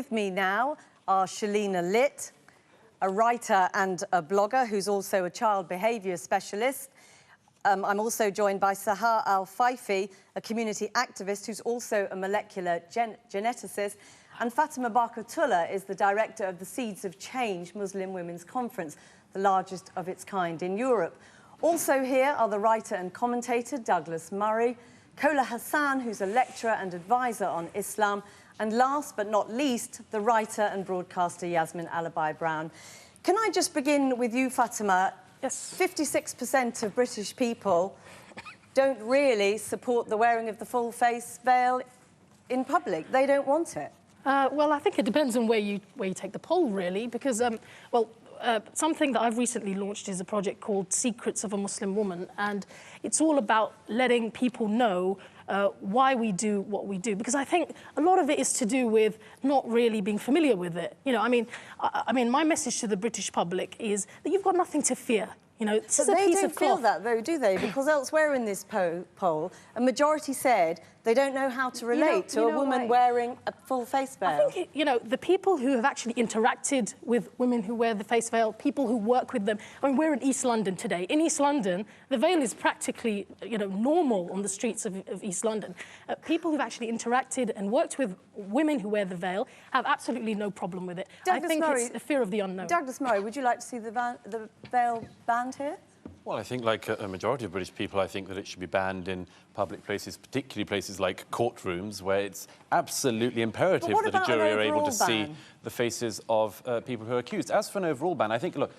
with me now are Shalina Litt, a writer and a blogger who's also a child behaviour specialist. I'm also joined by Sahar Al-Faifi, a community activist who's also a molecular geneticist. And Fatima Barkatullah is the director of the Seeds of Change Muslim Women's Conference, the largest of its kind in Europe. Also here are the writer and commentator Douglas Murray, Kola Hassan, who's a lecturer and advisor on Islam, and last but not least, the writer and broadcaster Yasmin Alabai-Brown. Can I just begin with you, Fatima? Yes. 56% of British people don't really support the wearing of the full face veil in public. They don't want it. Well, I think it depends on where you take the poll, really, because, something that I've recently launched is a project called Secrets of a Muslim Woman, and it's all about letting people know why we do what we do, because I think a lot of it is to do with not really being familiar with it. You know, I mean, my message to the British public is that you've got nothing to fear. You know, this is a piece of cloth. They don't feel that, though, do they? Because elsewhere in this poll, a majority said they don't know how to relate to a woman wearing a full face veil. I think, you know, the people who have actually interacted with women who wear the face veil, people who work with them. I mean, we're in East London today. In East London, the veil is practically, you know, normal on the streets of East London. People who've actually interacted and worked with women who wear the veil have absolutely no problem with it. I think it's a fear of the unknown. Douglas Murray, would you like to see the veil banned here? Well, I think, like a majority of British people, I think that it should be banned in public places, particularly places like courtrooms, where it's absolutely imperative that a jury are able to see the faces of people who are accused. As for an overall ban, I think, look,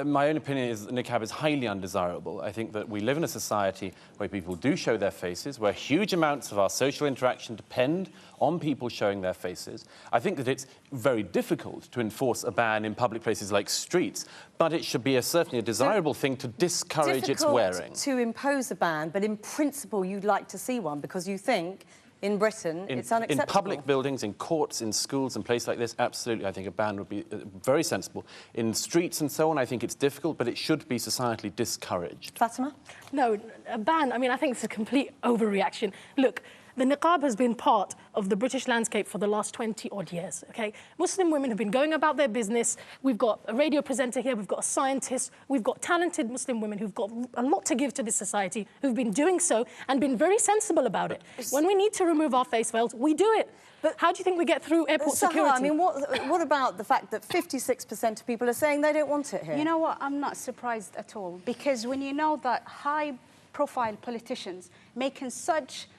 my own opinion is that Niqab is highly undesirable. I think that we live in a society where people do show their faces, where huge amounts of our social interaction depend on people showing their faces. I think that it's very difficult to enforce a ban in public places like streets, but it should be certainly a desirable thing to discourage its wearing. To impose a ban, but in principle you'd like to see one because you think in Britain it's unacceptable. In public buildings, in courts, in schools and places like this, absolutely, I think a ban would be very sensible. In streets and so on, I think it's difficult, but it should be societally discouraged. Fatima? No, a ban, I mean, I think it's a complete overreaction. Look, the niqab has been part of the British landscape for the last 20-odd years, OK? Muslim women have been going about their business. We've got a radio presenter here, we've got a scientist, we've got talented Muslim women who've got a lot to give to this society, who've been doing so and been very sensible about it. When we need to remove our face veils, we do it. But how do you think we get through airport security? I mean, what about the fact that 56% of people are saying they don't want it here? You know what? I'm not surprised at all, because when you know that high-profile politicians making such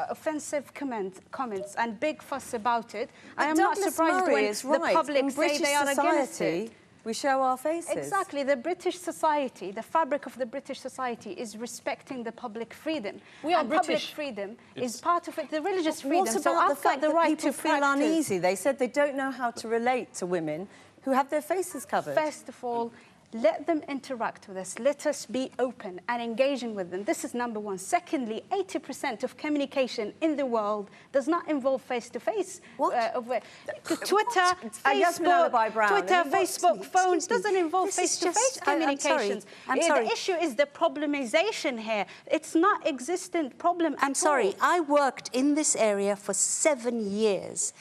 offensive comments and big fuss about it, I am not surprised when the public say they are against it. We show our faces. Exactly. The British society, the fabric of the British society is respecting the public freedom. Public freedom is part of it, the religious freedom. What about the fact that people feel uneasy? They said they don't know how to relate to women who have their faces covered. First of all, let them interact with us. Let us be open and engaging with them. This is number one. Secondly, 80% of communication in the world does not involve face-to-face. Twitter, Facebook, phones doesn't involve face-to-face communications. The issue is the problemization here. It's not existent problem. I'm sorry. I worked in this area for 7 years,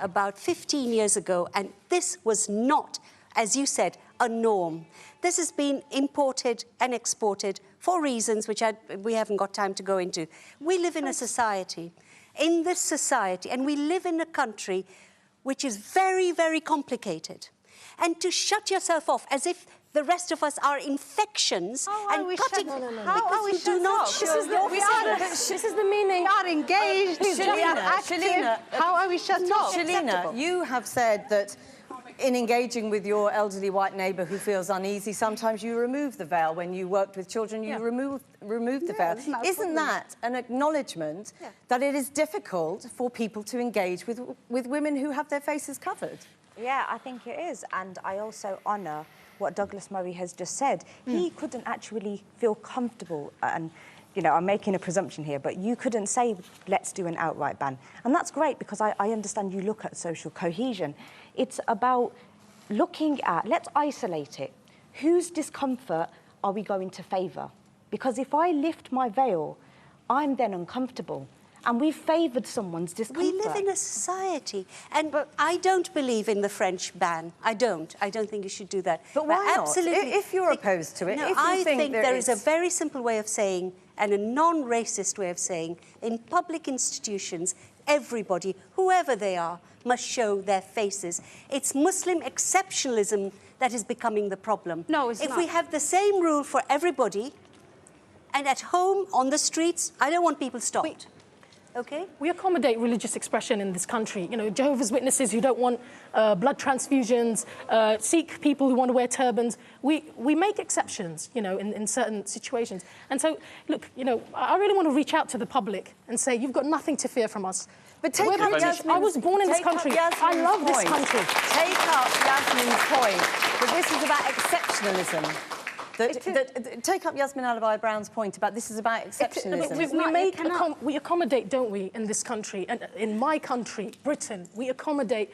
about 15 years ago, and this was not, as you said, a norm. This has been imported and exported for reasons which we haven't got time to go into. We live in a society, in this society, and we live in a country which is very, very complicated. And to shut yourself off as if the rest of us are infections and cutting... How are we shut off? This is the meaning. We are engaged, we are active. How are we shut off? Shalina, you have said that in engaging with your elderly white neighbour who feels uneasy, sometimes you remove the veil. When you worked with children, you remove the veil. Isn't that an acknowledgement that it is difficult for people to engage with women who have their faces covered? Yeah, I think it is. And I also honour what Douglas Murray has just said. He couldn't actually feel comfortable and... You know, I'm making a presumption here, but you couldn't say, let's do an outright ban. And that's great, because I understand you look at social cohesion. It's about looking at, let's isolate it. Whose discomfort are we going to favour? Because if I lift my veil, I'm then uncomfortable. and we've favoured someone's discomfort. We live in a society, but I don't believe in the French ban. I don't think you should do that. But why absolutely, not? If you're opposed to it, no, if you I think there is is a very simple way of saying, and a non-racist way of saying, in public institutions, everybody, whoever they are, must show their faces. It's Muslim exceptionalism that is becoming the problem. No, it's not. If we have the same rule for everybody, and at home, on the streets, I don't want people stopped. Okay? We accommodate religious expression in this country. You know, Jehovah's Witnesses who don't want blood transfusions, Sikh people who want to wear turbans. We make exceptions, you know, in certain situations. And so, look, you know, I really want to reach out to the public and say, you've got nothing to fear from us. But take We're up British. Yasmin's, I was born in this country. I love this country. Take up Yasmin's point that this is about exceptionalism. Take up Yasmin Alibhai-Brown's point about this is about exceptionalism. We accommodate, don't we, in this country, and in my country, Britain, we accommodate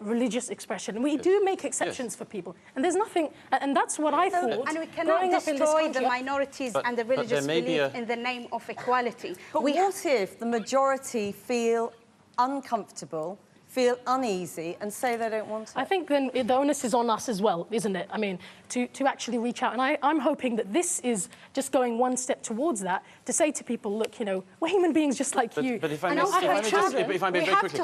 religious expression. And we do make exceptions for people. And there's nothing, and that's what I thought. And we cannot destroy the minorities and the religious belief in the name of equality. But what if the majority feel uncomfortable, feel uneasy and say they don't want it? I think then the onus is on us as well, isn't it? I mean, to actually reach out. And I'm hoping that this is just going one step towards that, to say to people, look, you know, we're human beings just like you. But if I may very quickly,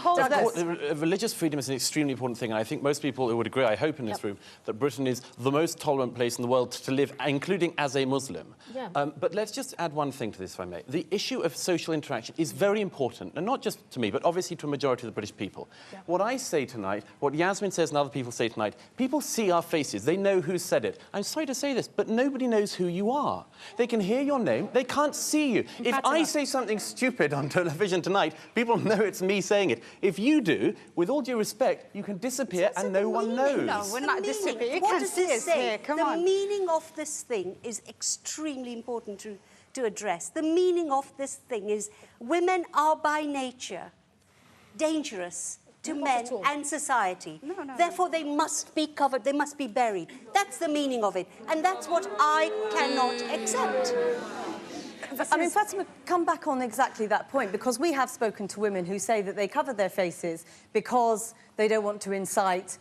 religious freedom is an extremely important thing, and I think most people who would agree, I hope in this room, that Britain is the most tolerant place in the world to live, including as a Muslim. Yeah. But let's just add one thing to this, if I may. The issue of social interaction is very important, and not just to me, but obviously to a majority of the British people. Yeah. What I say tonight, what Yasmin says and other people say tonight, people see our faces, they know who said it. I'm sorry to say this, but nobody knows who you are. They can hear your name, they can't see you. If I say something stupid on television tonight, people know it's me saying it. If you do, with all due respect, you can disappear and no one knows. No, we're not disappearing. What does this say? The meaning of this thing is extremely important to address. The meaning of this thing is women are by nature dangerous to men and society. Therefore, they must be covered, they must be buried. That's the meaning of it. And that's what I cannot accept. I mean, Fatima, come back on exactly that point, because we have spoken to women who say that they cover their faces because they don't want to incite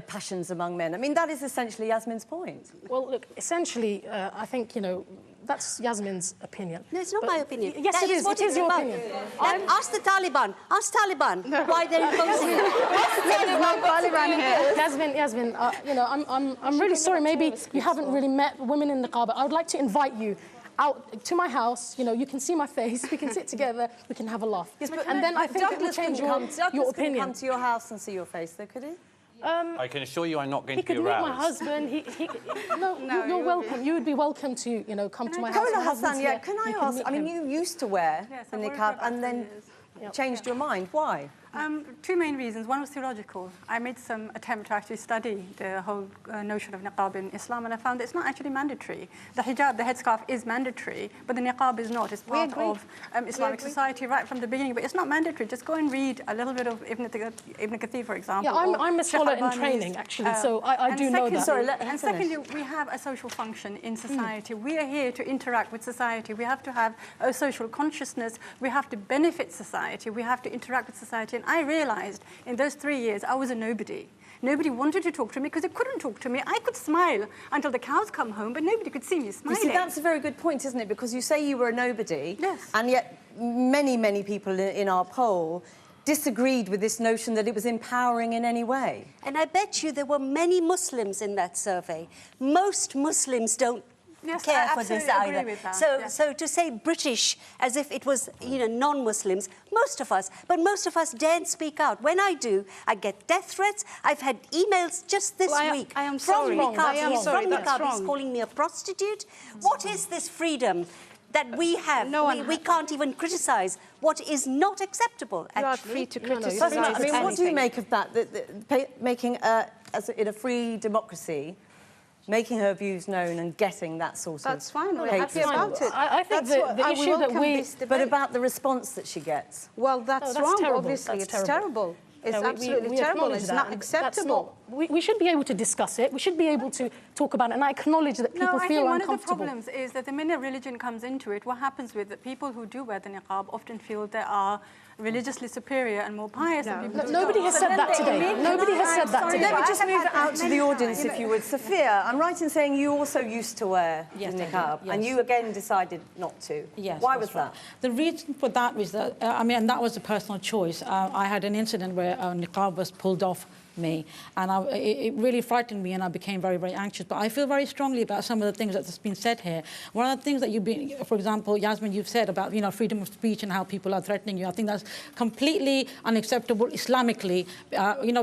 passions among men. I mean, that is essentially Yasmin's point. Well, look, essentially, I think, you know, that's Yasmin's opinion. No, it's not my opinion. Yes, it is. It is your opinion. Ask the Taliban. Ask Taliban why they're imposing it. Yasmin, you know, I'm really sorry. Maybe you haven't really met women in Niqab. I would like to invite you out to my house. You know, you can see my face. We can sit together. We can have a laugh. Yes, but and then I think it will change your opinion. Couldn't come to your house and see your face, though, could he? I can assure you I'm not going to be He could aroused. meet my husband. No, you're welcome. You would be welcome to, you know, come to my house. Kola Hassan, yeah, can I ask, I mean, you used to wear the niqab and then changed your mind. Why? Two main reasons. One was theological. I made some attempt to actually study the whole notion of niqab in Islam, and I found that it's not actually mandatory. The hijab, the headscarf, is mandatory, but the niqab is not. It's part of Islamic society right from the beginning, but it's not mandatory. Just go and read a little bit of Ibn Kathir, for example. Yeah, I'm a scholar in training, actually, so I do know that. Sorry, let her and finish. secondly, we have a social function in society. We are here to interact with society. We have to have a social consciousness. We have to benefit society. We have to interact with society. And I realized in those 3 years, I was a nobody. Nobody wanted to talk to me because they couldn't talk to me. I could smile until the cows come home, but nobody could see me smiling. You see, that's a very good point, isn't it? Because you say you were a nobody, yes, and yet many people in our poll disagreed with this notion that it was empowering in any way. And I bet you there were many Muslims in that survey. Most Muslims don't care for this either. So to say British as if it was, you know, non-Muslims, most of us daren't speak out. When I do, I get death threats. I've had emails just this week from Niqab. He's calling me a prostitute. What is this freedom that we have? We can't even criticise what is not acceptable, actually. You are free to criticise. I mean, what do you make of that? Making, in a free democracy, making her views known and getting that sort of... That's fine, we're happy about it. I think the issue that we... But about the response that she gets. Well, that's wrong, terrible. obviously. That's it's terrible. It's absolutely terrible. It's not acceptable. We should be able to discuss it. We should be able to talk about it. And I acknowledge that people feel uncomfortable. One of the problems is that the minute religion comes into it, what happens with the people who do wear the niqab often feel they are religiously superior and more pious than people who Nobody has said that today. Nobody has said that today. Let me just move it out to the audience, if you would. Sophia, I'm right in saying you also used to wear the niqab, and you again decided not to. Yes. Why was that? The reason for that was that, and that was a personal choice. I had an incident where niqab was pulled off me, and it really frightened me, and I became very, very anxious. But I feel very strongly about some of the things that's been said here. One of the things that you've been, for example, Yasmin, you've said about freedom of speech and how people are threatening you. I think that's completely unacceptable Islamically.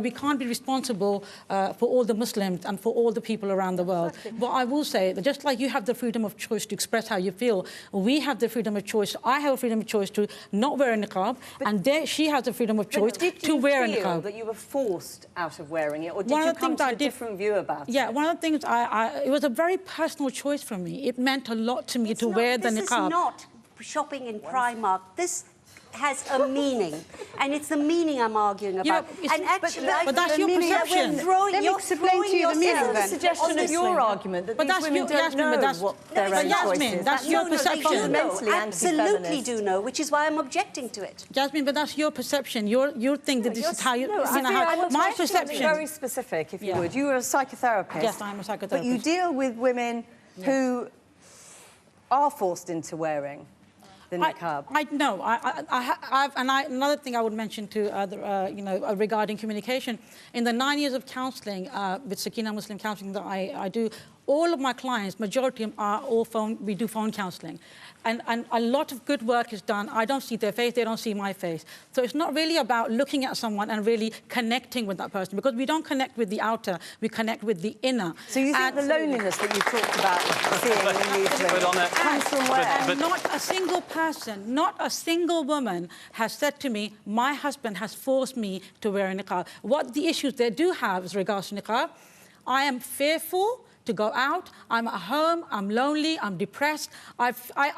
We can't be responsible for all the Muslims and for all the people around the world. Exactly. But I will say that just like you have the freedom of choice to express how you feel, we have the freedom of choice. I have a freedom of choice to not wear a niqab, and she has the freedom of choice to wear a niqab. Did you feel that you were forced out of wearing it, or did you come to a different view about it? Yeah, one of the things it was a very personal choice for me. It meant a lot to me to wear the niqab. This is not shopping in Primark. This has a meaning, and it's the meaning I'm arguing about. And actually, but that's your perception. Let me explain to you the meaning. Isn't the suggestion of your argument that these women don't know what their own choice is? That's your perception. Absolutely do know, which is why I'm objecting to it. Jasmine, but that's your perception. You think that this is how you... my perception... Very specific, if you would. You were a psychotherapist. Yes, I'm a psychotherapist. But you deal with women who are forced into wearing the niqab. Another thing I would mention to regarding communication, in the 9 years of counselling with Sakina Muslim Counselling that I do, all of my clients, majority of them are all we do phone counselling. And a lot of good work is done. I don't see their face, they don't see my face. So it's not really about looking at someone and really connecting with that person, because we don't connect with the outer, we connect with the inner. So you think the loneliness that you talked about seeing in these women comes from where? And not a single person, not a single woman has said to me, my husband has forced me to wear a niqab. What the issues they do have as regards to niqab, I am fearful to go out. I'm at home, I'm lonely, I'm depressed. I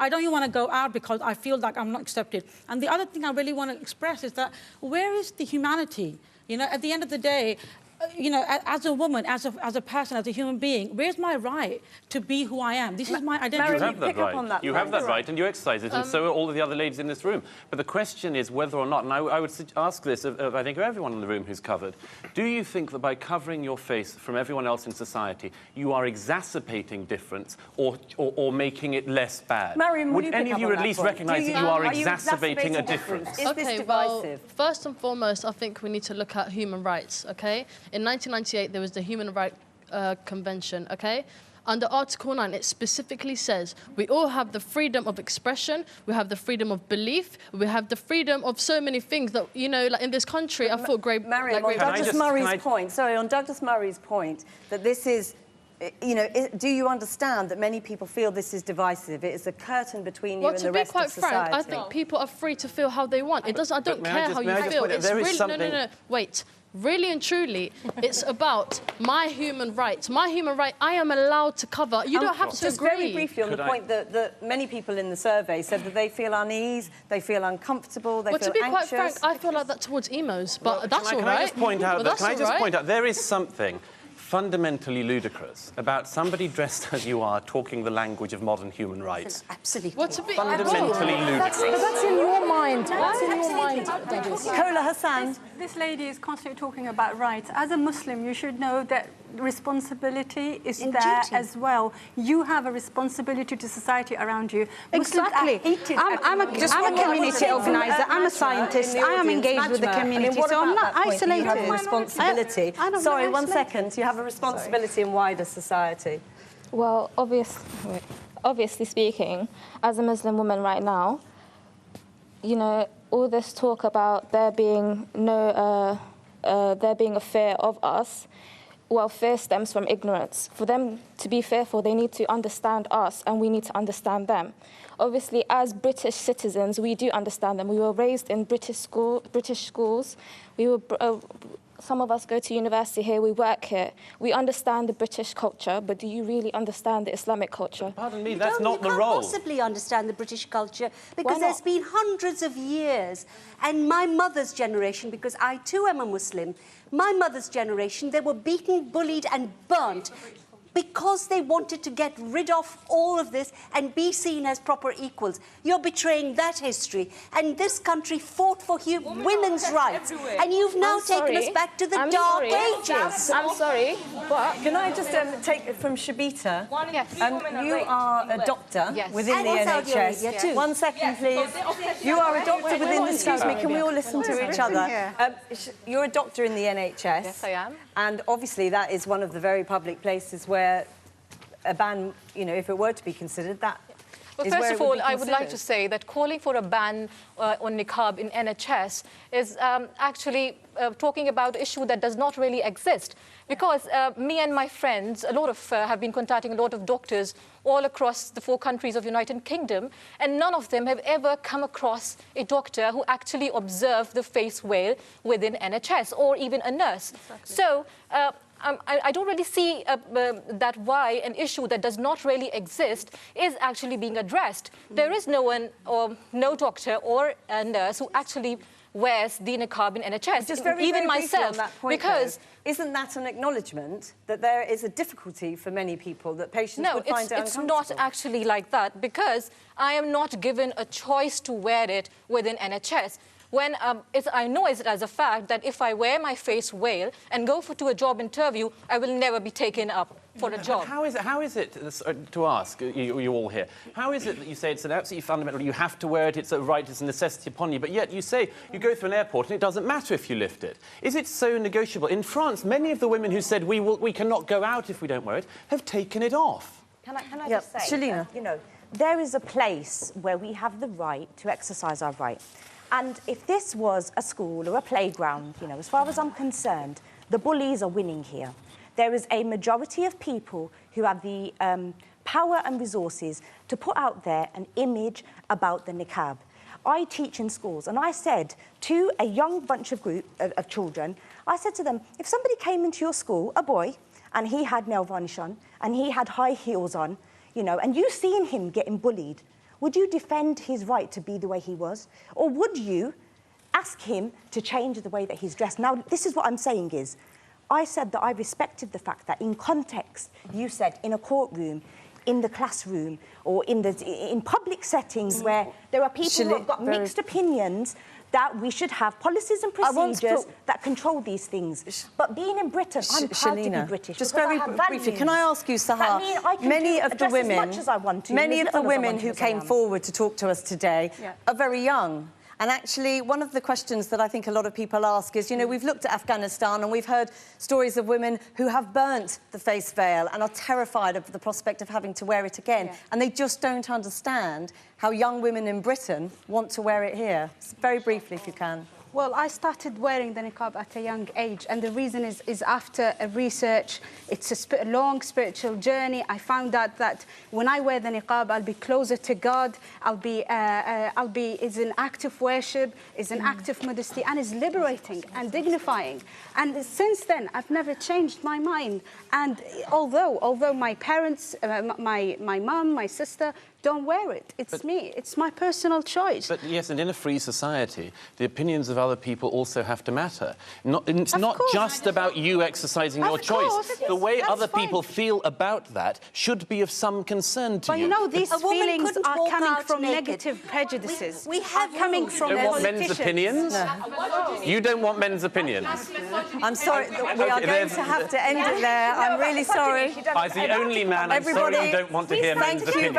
don't even want to go out because I feel like I'm not accepted. And the other thing I really want to express is that where is the humanity? At the end of the day, as a woman, as a person, as a human being, where's my right to be who I am? This is my identity. You have that right. You have that right, and you exercise it, and so are all of the other ladies in this room. But the question is whether or not, and I would ask this of, I think, of everyone in the room who's covered, do you think that by covering your face from everyone else in society, you are exacerbating difference or making it less bad? Mariam, would any of you at least recognise that you are exacerbating a difference? Is this divisive? Well, first and foremost, I think we need to look at human rights, okay? In 1998, there was the Human Rights Convention, okay? Under Article 9, it specifically says we all have the freedom of expression, we have the freedom of belief, we have the freedom of so many things that, like in this country, I thought great... Mariam, on Douglas Murray's point, on Douglas Murray's point, that this is, do you understand that many people feel this is divisive? It is a curtain between you and the rest of society. Well, to be quite frank, I think people are free to feel how they want. It doesn't, I don't care how you feel. It's really, no, wait. Really and truly, it's about my human rights. My human right, I am allowed to cover. You don't have to just agree. Very briefly on the point that many people in the survey said that they feel unease, they feel uncomfortable, they feel anxious. Well, to be quite frank, I feel like that towards emos, but that's all right. Can I just point out, there is something fundamentally ludicrous about somebody dressed as you are talking the language of modern human rights. Absolutely. Fundamentally ludicrous. That's in your mind. That's in your mind, Douglas. Kola Hassan. This lady is constantly talking about rights. As a Muslim, you should know that responsibility is there as well. You have a responsibility to society around you. Exactly. I'm a community organizer. I'm a scientist. I am engaged with the community, so I'm not isolated. You have a responsibility. Sorry, 1 second. You have a responsibility in wider society. Well, obviously speaking, as a Muslim woman right now, all this talk about there being a fear of us. Well, fear stems from ignorance. For them to be fearful, they need to understand us, and we need to understand them. Obviously, as British citizens, we do understand them. We were raised in British schools. Some of us go to university here, we work here. We understand the British culture, but do you really understand the Islamic culture? Pardon me, that's not the role. You can't possibly understand the British culture because there's been hundreds of years. And my mother's generation, because I too am a Muslim, my mother's generation, they were beaten, bullied and burnt because they wanted to get rid of all of this and be seen as proper equals. You're betraying that history. And this country fought for women's rights. And you've now taken us back to the dark ages. I'm sorry, but... Can I just take it from Shabita? You are a doctor within the NHS. Too. 1 second, please. You are a doctor within... Excuse me, can we all listen to each other? You're a doctor in the NHS. Yes, I am. And obviously that is one of the very public places where a ban, you know, if it were to be considered, that well, first of all, I would like to say that calling for a ban on niqab in NHS is actually talking about an issue that does not really exist. Because me and my friends, have been contacting a lot of doctors all across the 4 countries of the United Kingdom, and none of them have ever come across a doctor who actually observed the face veil within NHS, or even a nurse. Exactly. So, I don't really see that why an issue that does not really exist is actually being addressed. There is no one, or no doctor or a nurse who actually wears the niqab in NHS. Just very, even very myself, on that point, because isn't that an acknowledgement that there is a difficulty for many people that patients would find it uncomfortable? No, it's not actually like that, because I am not given a choice to wear it within NHS. When I know it as a fact that if I wear my face veil and go to a job interview, I will never be taken up for a job. How is it to ask, you all here, how is it that you say it's an absolutely fundamental, you have to wear it, it's a right, it's a necessity upon you, but yet you say you go through an airport and it doesn't matter if you lift it? Is it so negotiable? In France, many of the women who said we cannot go out if we don't wear it have taken it off. Can I just say, Shalina. You know, there is a place where we have the right to exercise our right. And if this was a school or a playground, you know, as far as I'm concerned, the bullies are winning here. There is a majority of people who have the power and resources to put out there an image about the niqab. I teach in schools, and I said to a young bunch of children, I said to them, if somebody came into your school, a boy, and he had nail varnish on, and he had high heels on, you know, and you seen him getting bullied, would you defend his right to be the way he was? Or would you ask him to change the way that he's dressed? Now, this is what I'm saying is, I said that I respected the fact that in context, you said in a courtroom, in the classroom, or in public settings where there are people who have got mixed opinions, that we should have policies and procedures that control these things. But being in Britain, I'm proud to be British. Just very briefly, can I ask you, Sahar, many of the women who came forward to talk to us today are very young. And actually, one of the questions that I think a lot of people ask is, you know, we've looked at Afghanistan and we've heard stories of women who have burnt the face veil and are terrified of the prospect of having to wear it again. And they just don't understand how young women in Britain want to wear it here. Very briefly, if you can. Well, I started wearing the niqab at a young age, and the reason is after a research. It's a long spiritual journey. I found out that when I wear the niqab, I'll be closer to God. It's an act of worship, it's an act of modesty, and it's liberating and dignifying. And since then, I've never changed my mind. And although my parents, my mum, my sister, don't wear it. It's me. It's my personal choice. But yes, and in a free society, the opinions of other people also have to matter. It's not just about you exercising your choice. The way other people feel about that should be of some concern to you. But you know, these feelings are coming from negative prejudices. We have coming from you don't want men's opinions? No. You don't want men's opinions? I'm sorry, we are going to have to end it there. I'm really sorry. As the only man, I'm sorry you don't want to hear men's opinions.